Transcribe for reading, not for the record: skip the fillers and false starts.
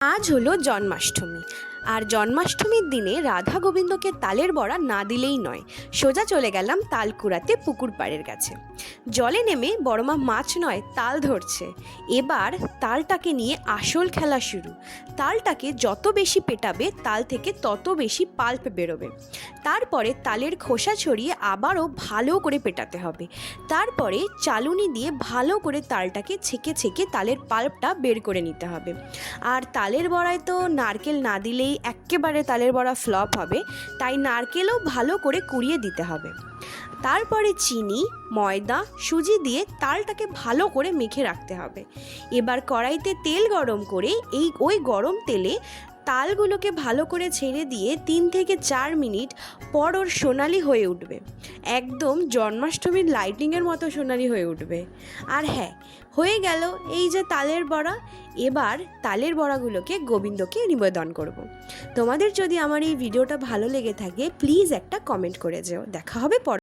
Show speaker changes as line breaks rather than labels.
আজ হলো জন্মাষ্টমী। আর জন্মাষ্টমীর দিনে রাধা গোবিন্দকে তালের বড়া না দিলেই নয়। সোজা চলে গেলাম তাল কুড়াতে পুকুর পাড়ের কাছে। জলে নেমে বড়মা মাছ নয় তাল ধরছে। এবার তালটাকে নিয়ে আসল খেলা শুরু। তালটাকে যত বেশি পেটাবে তাল থেকে তত বেশি পাল্প বেরোবে। তারপরে তালের খোসা ছড়িয়ে আবারও ভালো করে পেটাতে হবে। তারপরে চালুনি দিয়ে ভালো করে তালটাকে ছেঁকে ছেঁকে তালের পাল্পটা বের করে নিতে হবে। আর তালের বড়ায় তো নারকেল না দিলেই এক্কেবারে তালের বড়া ফ্লপ হবে, তাই নারকেলও ভালো করে কুড়িয়ে দিতে হবে। তারপরে চিনি, ময়দা, সুজি দিয়ে তালটাকে ভালো করে মেখে রাখতে হবে। এবার কড়াইতে তেল গরম করে ওই গরম তেলে তালগুলোকে ভালো করে ছেড়ে দিয়ে 3 থেকে 4 মিনিট পর ওর সোনালি হয়ে উঠবে। একদম জন্মাষ্টমীর লাইটিংয়ের মতো সোনালি হয়ে উঠবে। আর হ্যাঁ, হয়ে গেল এই যে তালের বড়া। এবার তালের বড়াগুলোকে গোবিন্দকে নিবেদন করব। তোমাদের যদি আমার এই ভিডিওটা ভালো লেগে থাকে প্লিজ একটা কমেন্ট করে যেও। দেখা হবে পরে।